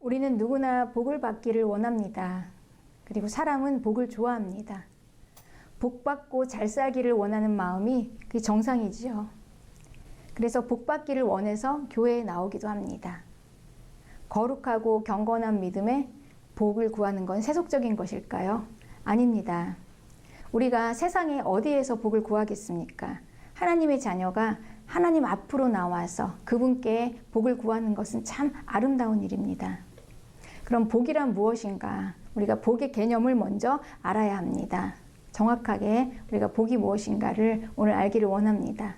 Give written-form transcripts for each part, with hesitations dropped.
우리는 누구나 복을 받기를 원합니다. 그리고 사람은 복을 좋아합니다. 복 받고 잘 살기를 원하는 마음이 그 정상이지요. 그래서 복 받기를 원해서 교회에 나오기도 합니다. 거룩하고 경건한 믿음에 복을 구하는 건 세속적인 것일까요? 아닙니다. 우리가 세상에 어디에서 복을 구하겠습니까? 하나님의 자녀가 하나님 앞으로 나와서 그분께 복을 구하는 것은 참 아름다운 일입니다. 그럼 복이란 무엇인가? 우리가 복의 개념을 먼저 알아야 합니다. 정확하게 우리가 복이 무엇인가를 오늘 알기를 원합니다.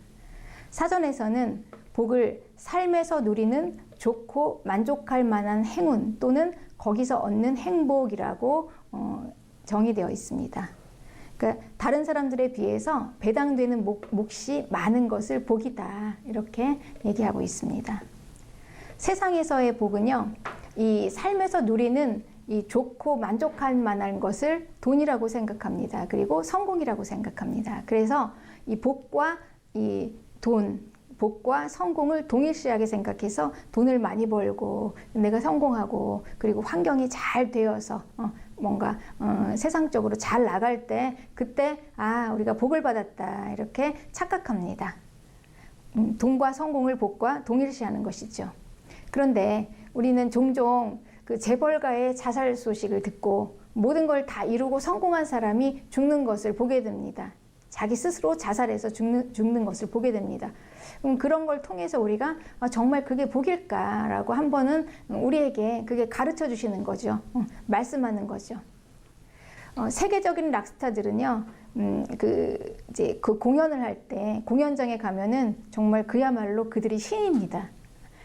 사전에서는 복을 삶에서 누리는 좋고 만족할 만한 행운 또는 거기서 얻는 행복이라고 정의되어 있습니다. 그러니까 다른 사람들에 비해서 배당되는 몫이 많은 것을 복이다 이렇게 얘기하고 있습니다. 세상에서의 복은요, 이 삶에서 누리는 이 좋고 만족할 만한 것을 돈이라고 생각합니다. 그리고 성공이라고 생각합니다. 그래서 이 복과 이 돈, 복과 성공을 동일시하게 생각해서 돈을 많이 벌고 내가 성공하고 그리고 환경이 잘 되어서 뭔가 세상적으로 잘 나갈 때 그때 우리가 복을 받았다 이렇게 착각합니다. 돈과 성공을 복과 동일시하는 것이죠. 그런데 우리는 종종 그 재벌가의 자살 소식을 듣고 모든 걸 다 이루고 성공한 사람이 죽는 것을 보게 됩니다. 자기 스스로 자살해서 죽는 것을 보게 됩니다. 그런 걸 통해서 우리가 정말 그게 복일까라고 한 번은 우리에게 그게 가르쳐 주시는 거죠. 말씀하는 거죠. 세계적인 락스타들은요, 이제 그 공연을 할 때 공연장에 가면은 정말 그야말로 그들이 신입니다.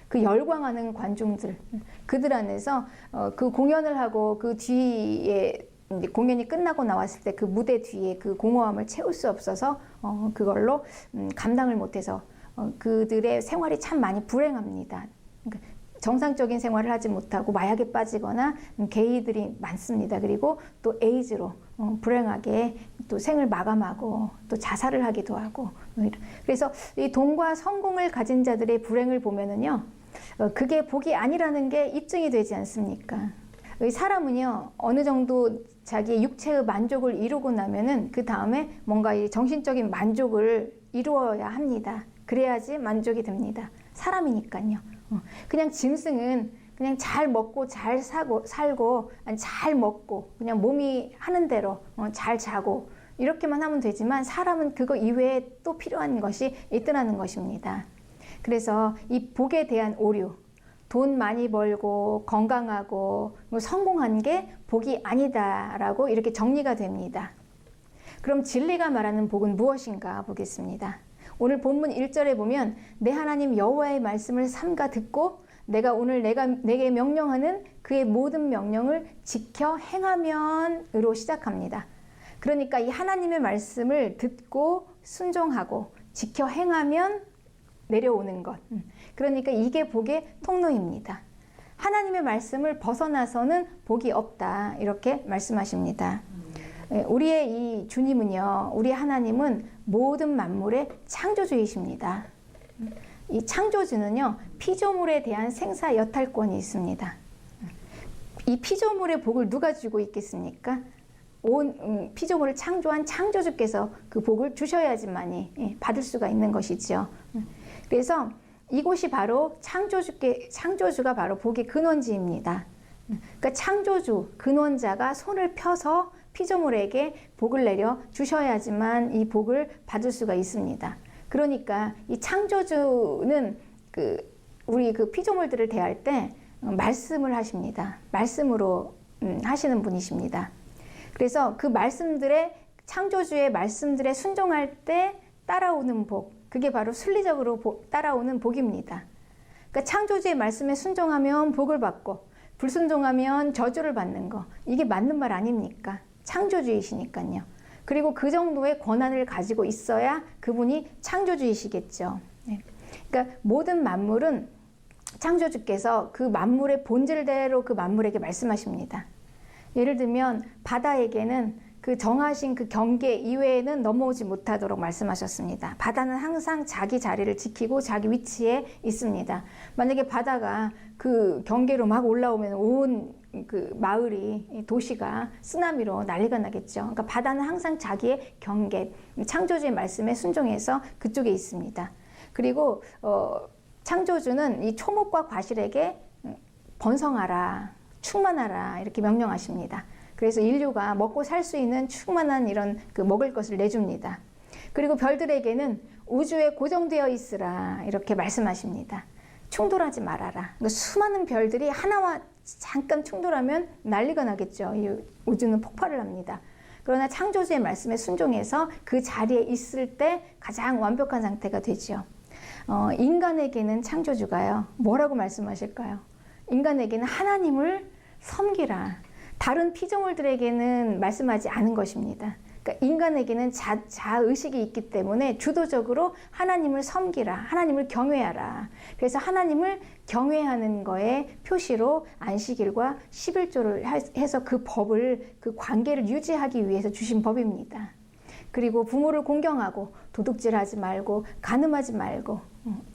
그 열광하는 관중들, 그들 안에서 그 공연을 하고 그 뒤에 공연이 끝나고 나왔을 때 그 무대 뒤에 그 공허함을 채울 수 없어서 그걸로 감당을 못해서 그들의 생활이 참 많이 불행합니다. 그러니까 정상적인 생활을 하지 못하고 마약에 빠지거나 게이들이 많습니다. 그리고 또 에이즈로 불행하게 또 생을 마감하고 또 자살을 하기도 하고. 그래서 이 돈과 성공을 가진 자들의 불행을 보면은요, 그게 복이 아니라는 게 입증이 되지 않습니까? 사람은요, 어느 정도 자기의 육체의 만족을 이루고 나면은 그 다음에 뭔가 이 정신적인 만족을 이루어야 합니다. 그래야지 만족이 됩니다. 사람이니까요. 그냥 짐승은 그냥 잘 먹고 잘 살고 잘 먹고 그냥 몸이 하는 대로 잘 자고 이렇게만 하면 되지만 사람은 그거 이외에 또 필요한 것이 있더라는 것입니다. 그래서 이 복에 대한 오류, 돈 많이 벌고 건강하고 성공한 게 복이 아니다라고 이렇게 정리가 됩니다. 그럼 진리가 말하는 복은 무엇인가 보겠습니다. 오늘 본문 1절에 보면 내 하나님 여호와의 말씀을 삼가 듣고 내가 오늘 내게 명령하는 그의 모든 명령을 지켜 행하면으로 시작합니다. 그러니까 이 하나님의 말씀을 듣고 순종하고 지켜 행하면 내려오는 것. 그러니까 이게 복의 통로입니다. 하나님의 말씀을 벗어나서는 복이 없다 이렇게 말씀하십니다. 우리의 이 주님은요, 우리 하나님은 모든 만물의 창조주이십니다. 이 창조주는요, 피조물에 대한 생사 여탈권이 있습니다. 이 피조물의 복을 누가 주고 있겠습니까? 온 피조물을 창조한 창조주께서 그 복을 주셔야지만이 받을 수가 있는 것이죠. 그래서 이곳이 바로 창조주가 바로 복의 근원지입니다. 그러니까 창조주, 근원자가 손을 펴서 피조물에게 복을 내려 주셔야지만 이 복을 받을 수가 있습니다. 그러니까 이 창조주는 우리 그 피조물들을 대할 때 말씀을 하십니다. 말씀으로 하시는 분이십니다. 그래서 그 창조주의 말씀들에 순종할 때 따라오는 복, 그게 바로 순리적으로 따라오는 복입니다. 그러니까 창조주의 말씀에 순종하면 복을 받고 불순종하면 저주를 받는 거, 이게 맞는 말 아닙니까? 창조주이시니까요. 그리고 그 정도의 권한을 가지고 있어야 그분이 창조주이시겠죠. 그러니까 모든 만물은 창조주께서 그 만물의 본질대로 그 만물에게 말씀하십니다. 예를 들면 바다에게는 그 정하신 그 경계 이외에는 넘어오지 못하도록 말씀하셨습니다. 바다는 항상 자기 자리를 지키고 자기 위치에 있습니다. 만약에 바다가 그 경계로 막 올라오면 온 그 마을이, 도시가 쓰나미로 난리가 나겠죠. 그러니까 바다는 항상 자기의 경계, 창조주의 말씀에 순종해서 그쪽에 있습니다. 그리고 창조주는 이 초목과 과실에게 번성하라, 충만하라 이렇게 명령하십니다. 그래서 인류가 먹고 살 수 있는 충만한 이런 그 먹을 것을 내줍니다. 그리고 별들에게는 우주에 고정되어 있으라 이렇게 말씀하십니다. 충돌하지 말아라. 그러니까 수많은 별들이 하나와 잠깐 충돌하면 난리가 나겠죠. 이 우주는 폭발을 합니다. 그러나 창조주의 말씀에 순종해서 그 자리에 있을 때 가장 완벽한 상태가 되죠. 인간에게는 창조주가요, 뭐라고 말씀하실까요? 인간에게는 하나님을 섬기라. 다른 피조물들에게는 말씀하지 않은 것입니다. 그러니까 인간에게는 자의식이 있기 때문에 주도적으로 하나님을 섬기라, 하나님을 경외하라. 그래서 하나님을 경외하는 거에 표시로 안식일과 11조를 해서 그 법을, 그 관계를 유지하기 위해서 주신 법입니다. 그리고 부모를 공경하고 도둑질하지 말고 간음하지 말고,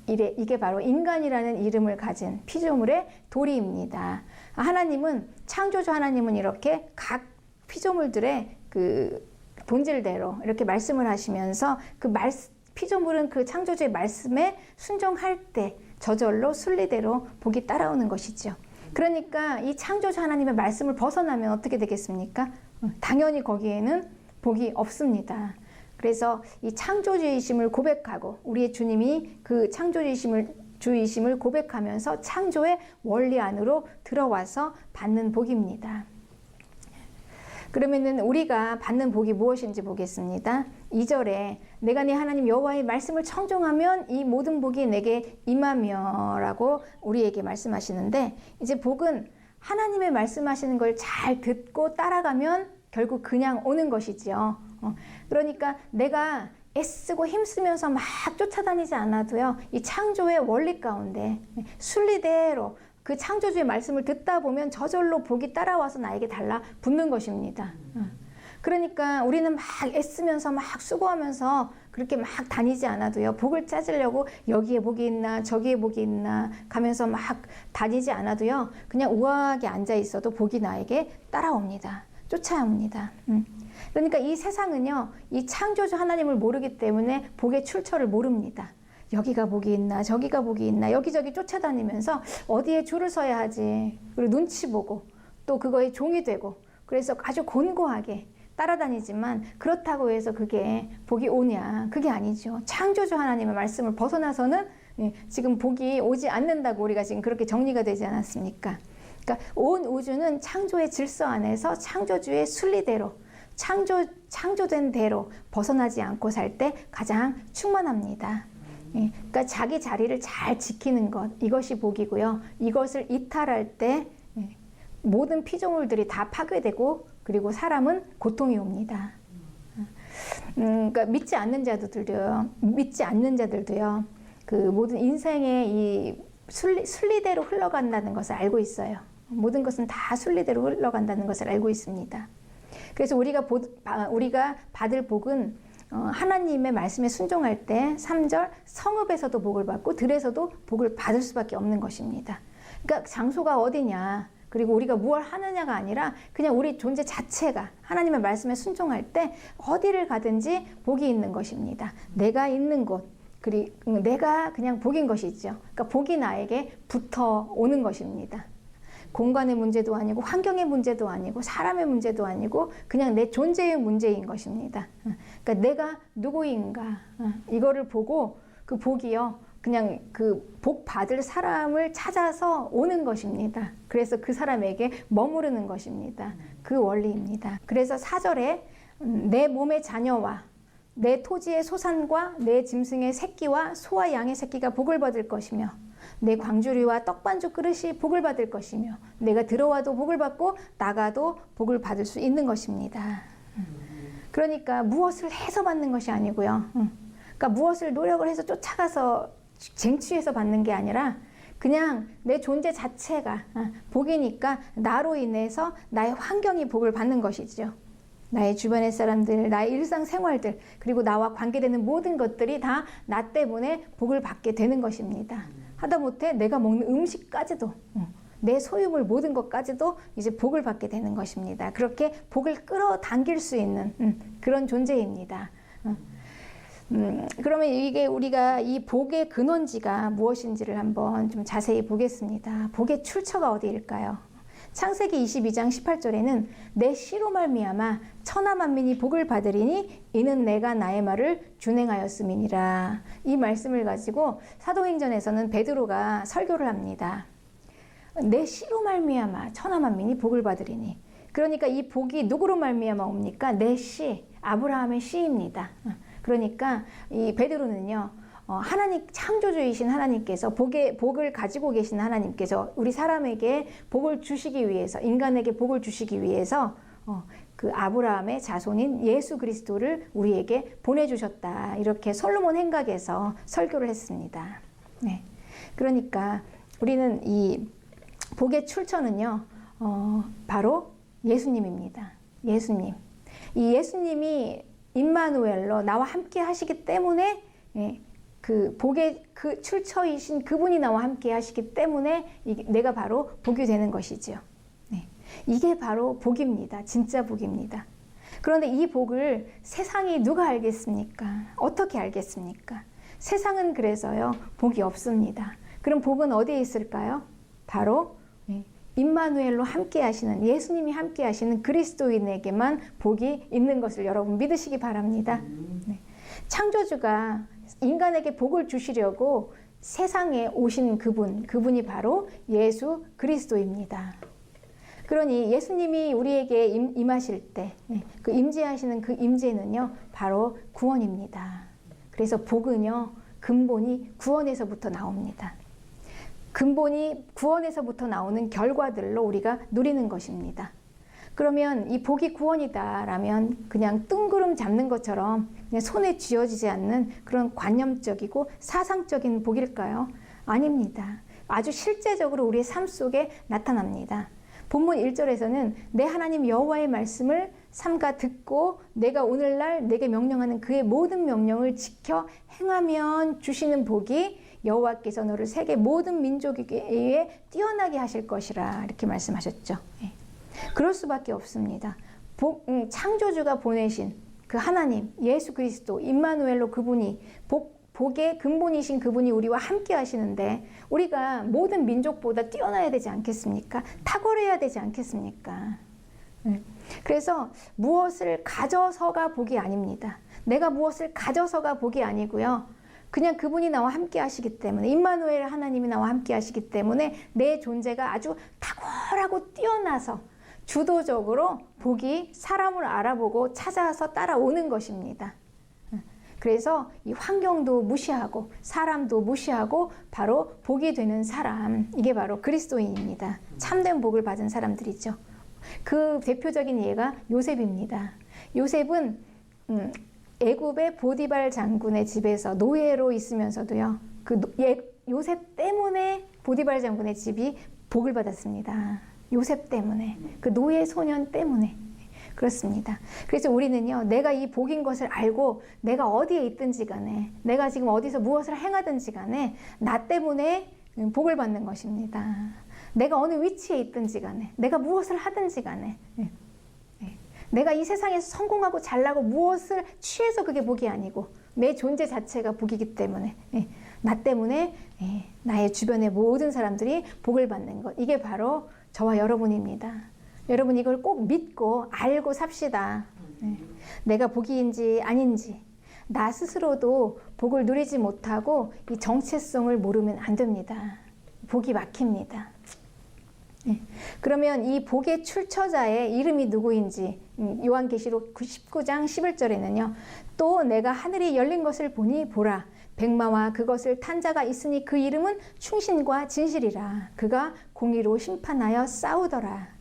이게 바로 인간이라는 이름을 가진 피조물의 도리입니다. 하나님은, 창조주 하나님은 이렇게 각 피조물들의 그 본질대로 이렇게 말씀을 하시면서 그 피조물은 그 창조주의 말씀에 순종할 때 저절로 순리대로 복이 따라오는 것이죠. 그러니까 이 창조주 하나님의 말씀을 벗어나면 어떻게 되겠습니까? 당연히 거기에는 복이 없습니다. 그래서 이 창조주이심을 고백하고, 우리의 주님이 그 주이심을 고백하면서 창조의 원리 안으로 들어와서 받는 복입니다. 그러면은 우리가 받는 복이 무엇인지 보겠습니다. 2절에 내가 네 하나님 여호와의 말씀을 청종하면 이 모든 복이 내게 임하며라고 우리에게 말씀하시는데, 이제 복은 하나님의 말씀하시는 걸 잘 듣고 따라가면 결국 그냥 오는 것이지요. 그러니까 내가 애쓰고 힘쓰면서 막 쫓아다니지 않아도요, 이 창조의 원리 가운데 순리대로 그 창조주의 말씀을 듣다 보면 저절로 복이 따라와서 나에게 달라붙는 것입니다. 그러니까 우리는 막 애쓰면서 막 수고하면서 그렇게 막 다니지 않아도요, 복을 찾으려고 여기에 복이 있나 저기에 복이 있나 가면서 막 다니지 않아도요, 그냥 우아하게 앉아 있어도 복이 나에게 따라옵니다. 쫓아옵니다. 그러니까 이 세상은요, 이 창조주 하나님을 모르기 때문에 복의 출처를 모릅니다. 여기가 복이 있나 저기가 복이 있나 여기저기 쫓아다니면서 어디에 줄을 서야 하지, 그리고 눈치 보고 또 그거에 종이 되고, 그래서 아주 곤고하게 따라다니지만 그렇다고 해서 그게 복이 오냐, 그게 아니죠. 창조주 하나님의 말씀을 벗어나서는 지금 복이 오지 않는다고 우리가 지금 그렇게 정리가 되지 않았습니까? 그러니까 온 우주는 창조의 질서 안에서 창조주의 순리대로, 창조된 대로 벗어나지 않고 살 때 가장 충만합니다. 그러니까 자기 자리를 잘 지키는 것, 이것이 복이고요. 이것을 이탈할 때 모든 피조물들이 다 파괴되고, 그리고 사람은 고통이 옵니다. 그러니까 믿지 않는 자들도요, 그 모든 인생의 이 순리대로 흘러간다는 것을 알고 있어요. 모든 것은 다 순리대로 흘러간다는 것을 알고 있습니다. 그래서 우리가 받을 복은 하나님의 말씀에 순종할 때 3절 성읍에서도 복을 받고 들에서도 복을 받을 수밖에 없는 것입니다. 그러니까 장소가 어디냐, 그리고 우리가 무엇을 하느냐가 아니라 그냥 우리 존재 자체가 하나님의 말씀에 순종할 때 어디를 가든지 복이 있는 것입니다. 내가 있는 곳, 그리고 내가 그냥 복인 것이죠. 그러니까 복이 나에게 붙어 오는 것입니다. 공간의 문제도 아니고 환경의 문제도 아니고 사람의 문제도 아니고 그냥 내 존재의 문제인 것입니다. 그러니까 내가 누구인가, 이거를 보고 그 복이요, 그냥 그 복 받을 사람을 찾아서 오는 것입니다. 그래서 그 사람에게 머무르는 것입니다. 그 원리입니다. 그래서 4절에 내 몸의 자녀와 내 토지의 소산과 내 짐승의 새끼와 소와 양의 새끼가 복을 받을 것이며 내 광주리와 떡반죽 그릇이 복을 받을 것이며 내가 들어와도 복을 받고 나가도 복을 받을 수 있는 것입니다. 그러니까 무엇을 해서 받는 것이 아니고요. 그러니까 무엇을 노력을 해서 쫓아가서 쟁취해서 받는 게 아니라 그냥 내 존재 자체가 복이니까 나로 인해서 나의 환경이 복을 받는 것이죠. 나의 주변의 사람들, 나의 일상생활들, 그리고 나와 관계되는 모든 것들이 다 나 때문에 복을 받게 되는 것입니다. 하다못해 내가 먹는 음식까지도, 내 소유물 모든 것까지도 이제 복을 받게 되는 것입니다. 그렇게 복을 끌어당길 수 있는 그런 존재입니다. 그러면 이게 우리가 이 복의 근원지가 무엇인지를 한번 좀 자세히 보겠습니다. 복의 출처가 어디일까요? 창세기 22장 18절에는 내 씨로 말미암아 천하 만민이 복을 받으리니 이는 내가 나의 말을 준행하였음이니라. 이 말씀을 가지고 사도행전에서는 베드로가 설교를 합니다. 내 씨로 말미암아 천하 만민이 복을 받으리니. 그러니까 이 복이 누구로 말미암아 옵니까? 내 씨, 아브라함의 씨입니다. 그러니까 이 베드로는요, 하나님, 창조주이신 하나님께서 복을 가지고 계신 하나님께서 우리 사람에게 복을 주시기 위해서, 인간에게 복을 주시기 위해서 그 아브라함의 자손인 예수 그리스도를 우리에게 보내주셨다. 이렇게 솔로몬 행각에서 설교를 했습니다. 네. 그러니까 우리는 이 복의 출처는요, 바로 예수님입니다. 예수님. 이 예수님이 임마누엘로 나와 함께 하시기 때문에, 그 복의 그 출처이신 그분이 나와 함께 하시기 때문에 내가 바로 복이 되는 것이죠. 네. 이게 바로 복입니다. 진짜 복입니다. 그런데 이 복을 세상이 누가 알겠습니까? 어떻게 알겠습니까? 세상은 그래서요, 복이 없습니다. 그럼 복은 어디에 있을까요? 바로 임마누엘로 함께 하시는, 예수님이 함께 하시는 그리스도인에게만 복이 있는 것을 여러분 믿으시기 바랍니다. 네. 창조주가 인간에게 복을 주시려고 세상에 오신 그분이 바로 예수 그리스도입니다. 그러니 예수님이 우리에게 임하실 때, 그 임재하시는 그 임재는요, 바로 구원입니다. 그래서 복은요, 근본이 구원에서부터 나옵니다. 근본이 구원에서부터 나오는 결과들로 우리가 누리는 것입니다. 그러면 이 복이 구원이다라면 그냥 뜬구름 잡는 것처럼 그냥 손에 쥐어지지 않는 그런 관념적이고 사상적인 복일까요? 아닙니다. 아주 실제적으로 우리의 삶 속에 나타납니다. 본문 1절에서는 내 하나님 여호와의 말씀을 삼가 듣고 내가 오늘날 내게 명령하는 그의 모든 명령을 지켜 행하면 주시는 복이 여호와께서 너를 세계 모든 민족에게 뛰어나게 하실 것이라 이렇게 말씀하셨죠. 그럴 수밖에 없습니다. 창조주가 보내신 그 하나님 예수 그리스도 임마누엘로 그분이 복의 근본이신 그분이 우리와 함께 하시는데 우리가 모든 민족보다 뛰어나야 되지 않겠습니까? 탁월해야 되지 않겠습니까? 그래서 무엇을 가져서가 복이 아닙니다. 내가 무엇을 가져서가 복이 아니고요. 그냥 그분이 나와 함께 하시기 때문에, 임마누엘 하나님이 나와 함께 하시기 때문에 내 존재가 아주 탁월하고 뛰어나서 주도적으로 복이 사람을 알아보고 찾아서 따라오는 것입니다. 그래서 이 환경도 무시하고 사람도 무시하고 바로 복이 되는 사람, 이게 바로 그리스도인입니다. 참된 복을 받은 사람들이죠. 그 대표적인 예가 요셉입니다. 요셉은 애굽의 보디발 장군의 집에서 노예로 있으면서도요, 요셉 때문에 보디발 장군의 집이 복을 받았습니다. 요셉 때문에, 그 노예 소년 때문에. 그렇습니다. 그래서 우리는요, 내가 이 복인 것을 알고 내가 어디에 있든지 간에, 내가 지금 어디서 무엇을 행하든지 간에 나 때문에 복을 받는 것입니다. 내가 어느 위치에 있든지 간에, 내가 무엇을 하든지 간에, 내가 이 세상에서 성공하고 잘나고 무엇을 취해서 그게 복이 아니고 내 존재 자체가 복이기 때문에, 나 때문에 나의 주변의 모든 사람들이 복을 받는 것, 이게 바로 저와 여러분입니다. 여러분 이걸 꼭 믿고 알고 삽시다. 내가 복이인지 아닌지, 나 스스로도 복을 누리지 못하고 이 정체성을 모르면 안 됩니다. 복이 막힙니다. 그러면 이 복의 출처자의 이름이 누구인지 요한계시록 19장 11절에는요. 또 내가 하늘이 열린 것을 보니 보라 백마와 그것을 탄 자가 있으니 그 이름은 충신과 진실이라. 그가 공의로 심판하여 싸우더라.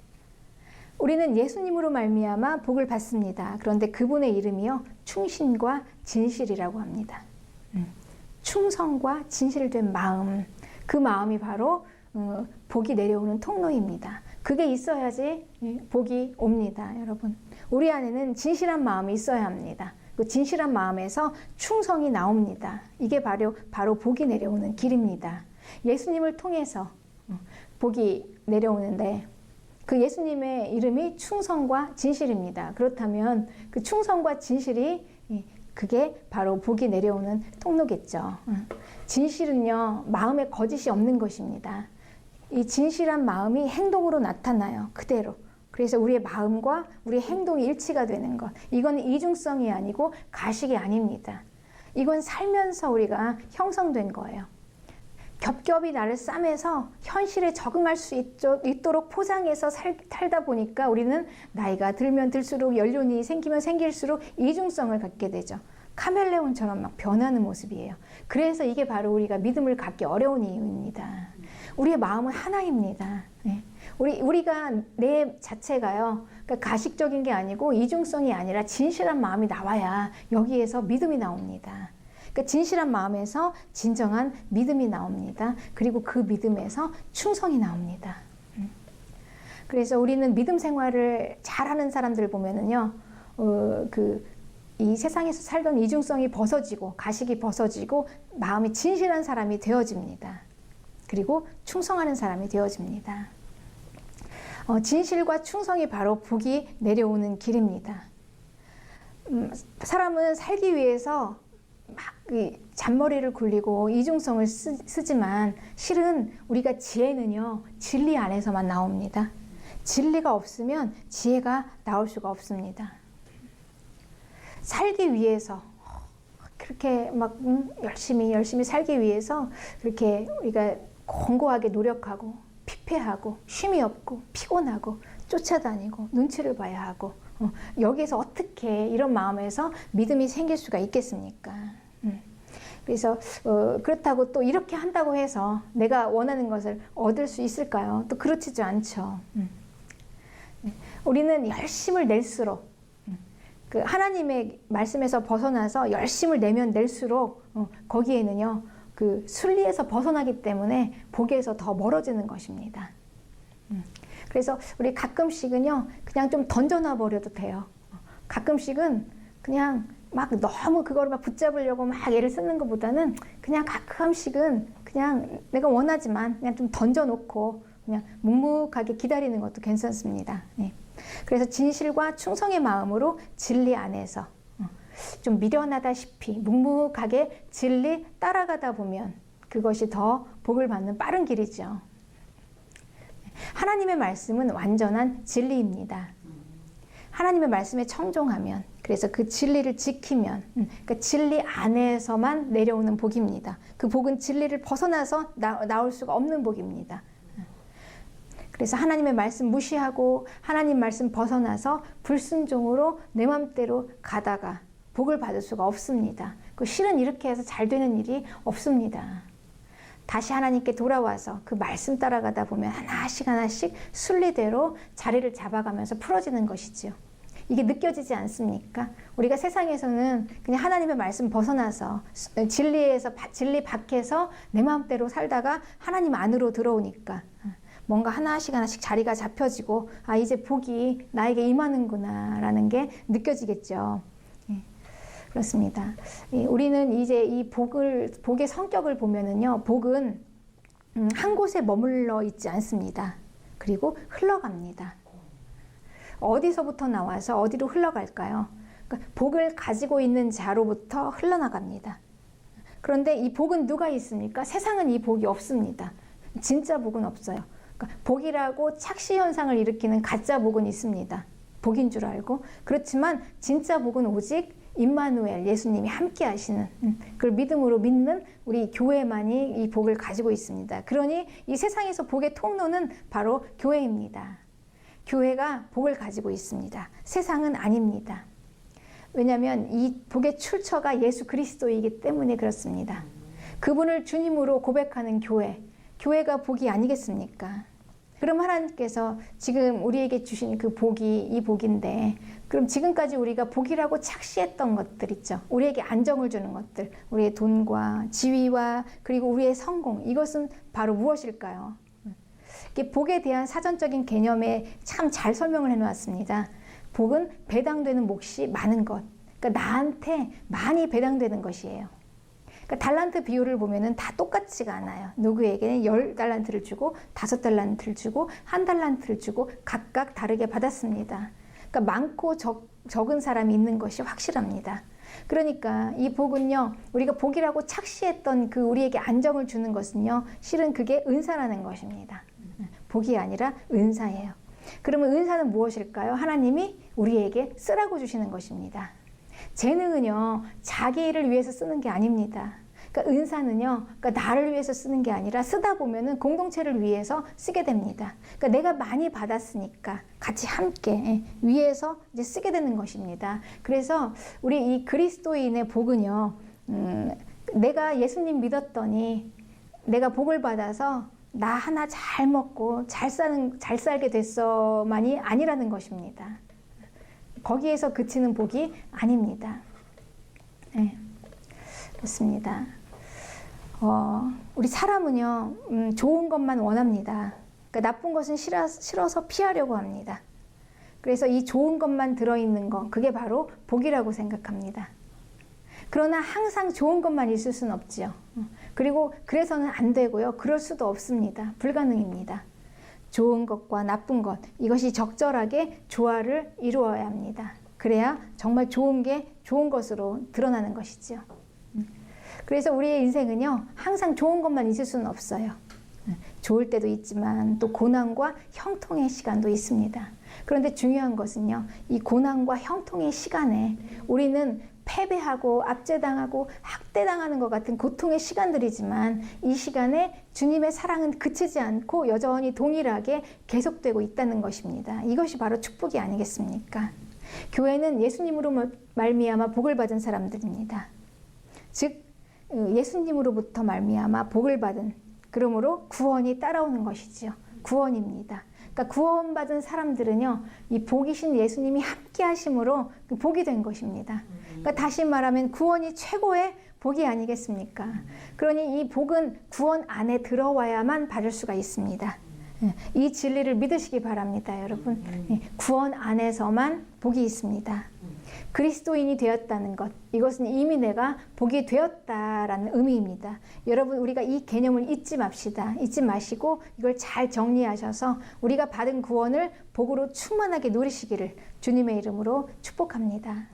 우리는 예수님으로 말미암아 복을 받습니다. 그런데 그분의 이름이요 충신과 진실이라고 합니다. 충성과 진실된 마음, 그 마음이 바로 복이 내려오는 통로입니다. 그게 있어야지 복이 옵니다. 여러분, 우리 안에는 진실한 마음이 있어야 합니다. 그 진실한 마음에서 충성이 나옵니다. 이게 바로 복이 내려오는 길입니다. 예수님을 통해서 복이 내려오는데 그 예수님의 이름이 충성과 진실입니다. 그렇다면 그 충성과 진실이 그게 바로 복이 내려오는 통로겠죠. 진실은요, 마음에 거짓이 없는 것입니다. 이 진실한 마음이 행동으로 나타나요. 그대로. 그래서 우리의 마음과 우리의 행동이 일치가 되는 것. 이건 이중성이 아니고 가식이 아닙니다. 이건 살면서 우리가 형성된 거예요. 겹겹이 나를 싸매서 현실에 적응할 수 있도록 포장해서 살다 보니까 우리는 나이가 들면 들수록 연륜이 생기면 생길수록 이중성을 갖게 되죠. 카멜레온처럼 막 변하는 모습이에요. 그래서 이게 바로 우리가 믿음을 갖기 어려운 이유입니다. 우리의 마음은 하나입니다. 우리가 내 자체가요, 그러니까 가식적인 게 아니고 이중성이 아니라 진실한 마음이 나와야 여기에서 믿음이 나옵니다. 그러니까 진실한 마음에서 진정한 믿음이 나옵니다. 그리고 그 믿음에서 충성이 나옵니다. 그래서 우리는 믿음 생활을 잘하는 사람들 보면은요, 이 세상에서 살던 이중성이 벗어지고 가식이 벗어지고 마음이 진실한 사람이 되어집니다. 그리고 충성하는 사람이 되어집니다. 진실과 충성이 바로 복이 내려오는 길입니다. 사람은 살기 위해서 막 잔머리를 굴리고 이중성을 쓰지만 실은 우리가 지혜는요, 진리 안에서만 나옵니다. 진리가 없으면 지혜가 나올 수가 없습니다. 살기 위해서 그렇게 막 열심히 살기 위해서 그렇게 우리가 공고하게 노력하고 피폐하고 쉼이 없고 피곤하고 쫓아다니고 눈치를 봐야 하고 여기에서 어떻게 이런 마음에서 믿음이 생길 수가 있겠습니까? 그래서 그렇다고 또 이렇게 한다고 해서 내가 원하는 것을 얻을 수 있을까요? 또 그렇지도 않죠. 우리는 열심을 낼수록 그 하나님의 말씀에서 벗어나서 열심을 내면 낼수록 거기에는요, 그 순리에서 벗어나기 때문에 복에서 더 멀어지는 것입니다. 그래서 우리 가끔씩은요, 그냥 좀 던져놔 버려도 돼요. 가끔씩은 그냥 막 너무 그거를 막 붙잡으려고 막 애를 쓰는 것보다는 그냥 가끔씩은 그냥 내가 원하지만 그냥 좀 던져놓고 그냥 묵묵하게 기다리는 것도 괜찮습니다. 그래서 진실과 충성의 마음으로 진리 안에서 좀 미련하다시피 묵묵하게 진리 따라가다 보면 그것이 더 복을 받는 빠른 길이죠. 하나님의 말씀은 완전한 진리입니다. 하나님의 말씀에 청종하면, 그래서 그 진리를 지키면, 그러니까 진리 안에서만 내려오는 복입니다. 그 복은 진리를 벗어나서 나올 수가 없는 복입니다. 그래서 하나님의 말씀 무시하고 하나님 말씀 벗어나서 불순종으로 내 맘대로 가다가 복을 받을 수가 없습니다. 그 실은 이렇게 해서 잘 되는 일이 없습니다. 다시 하나님께 돌아와서 그 말씀 따라가다 보면 하나씩 순리대로 자리를 잡아가면서 풀어지는 것이죠. 이게 느껴지지 않습니까? 우리가 세상에서는 그냥 하나님의 말씀 벗어나서 진리 밖에서 내 마음대로 살다가 하나님 안으로 들어오니까 뭔가 하나씩 자리가 잡혀지고 이제 복이 나에게 임하는구나 라는 게 느껴지겠죠. 그렇습니다. 우리는 이제 이 복의 성격을 보면은요, 복은 한 곳에 머물러 있지 않습니다. 그리고 흘러갑니다. 어디서부터 나와서 어디로 흘러갈까요? 그러니까 복을 가지고 있는 자로부터 흘러나갑니다. 그런데 이 복은 누가 있습니까? 세상은 이 복이 없습니다. 진짜 복은 없어요. 그러니까 복이라고 착시 현상을 일으키는 가짜 복은 있습니다. 복인 줄 알고. 그렇지만 진짜 복은 오직 임마누엘, 예수님이 함께 하시는, 그걸 믿음으로 믿는 우리 교회만이 이 복을 가지고 있습니다. 그러니 이 세상에서 복의 통로는 바로 교회입니다. 교회가 복을 가지고 있습니다. 세상은 아닙니다. 왜냐하면 이 복의 출처가 예수 그리스도이기 때문에 그렇습니다. 그분을 주님으로 고백하는 교회가 복이 아니겠습니까? 그럼 하나님께서 지금 우리에게 주신 그 복이 이 복인데, 그럼 지금까지 우리가 복이라고 착시했던 것들 있죠. 우리에게 안정을 주는 것들, 우리의 돈과 지위와 그리고 우리의 성공, 이것은 바로 무엇일까요? 복에 대한 사전적인 개념에 참 잘 설명을 해놓았습니다. 복은 배당되는 몫이 많은 것. 그러니까 나한테 많이 배당되는 것이에요. 그러니까 달란트 비율을 보면은 다 똑같지가 않아요. 누구에게는 10달란트를 주고 5달란트를 주고 1달란트를 주고 각각 다르게 받았습니다. 그러니까 많고 적은 사람이 있는 것이 확실합니다. 그러니까 이 복은요, 우리가 복이라고 착시했던 그 우리에게 안정을 주는 것은요, 실은 그게 은사라는 것입니다. 복이 아니라 은사예요. 그러면 은사는 무엇일까요? 하나님이 우리에게 쓰라고 주시는 것입니다. 재능은요, 자기 일을 위해서 쓰는 게 아닙니다. 그러니까 은사는요, 그러니까 나를 위해서 쓰는 게 아니라 쓰다 보면은 공동체를 위해서 쓰게 됩니다. 그러니까 내가 많이 받았으니까 같이 함께 위해서 이제 쓰게 되는 것입니다. 그래서 우리 이 그리스도인의 복은요, 내가 예수님 믿었더니 내가 복을 받아서 나 하나 잘 먹고 잘 살게 됐어만이 아니라는 것입니다. 거기에서 그치는 복이 아닙니다. 네, 그렇습니다. 우리 사람은요, 좋은 것만 원합니다. 그러니까 나쁜 것은 싫어서 피하려고 합니다. 그래서 이 좋은 것만 들어있는 것, 그게 바로 복이라고 생각합니다. 그러나 항상 좋은 것만 있을 수는 없지요. 그리고 그래서는 안 되고요. 그럴 수도 없습니다. 불가능입니다. 좋은 것과 나쁜 것, 이것이 적절하게 조화를 이루어야 합니다. 그래야 정말 좋은 게 좋은 것으로 드러나는 것이죠. 그래서 우리의 인생은요, 항상 좋은 것만 있을 수는 없어요. 좋을 때도 있지만 또 고난과 형통의 시간도 있습니다. 그런데 중요한 것은요, 이 고난과 형통의 시간에 우리는 패배하고 압제당하고 학대당하는 것 같은 고통의 시간들이지만 이 시간에 주님의 사랑은 그치지 않고 여전히 동일하게 계속되고 있다는 것입니다. 이것이 바로 축복이 아니겠습니까? 교회는 예수님으로 말미암아 복을 받은 사람들입니다. 즉 예수님으로부터 말미암아 복을 받은, 그러므로 구원이 따라오는 것이지요. 구원입니다. 그러니까 구원받은 사람들은요, 이 복이신 예수님이 함께 하심으로 복이 된 것입니다. 그러니까 다시 말하면 구원이 최고의 복이 아니겠습니까? 그러니 이 복은 구원 안에 들어와야만 받을 수가 있습니다. 이 진리를 믿으시기 바랍니다, 여러분. 구원 안에서만 복이 있습니다. 그리스도인이 되었다는 것, 이것은 이미 내가 복이 되었다라는 의미입니다. 여러분, 우리가 이 개념을 잊지 맙시다. 잊지 마시고 이걸 잘 정리하셔서 우리가 받은 구원을 복으로 충만하게 누리시기를 주님의 이름으로 축복합니다.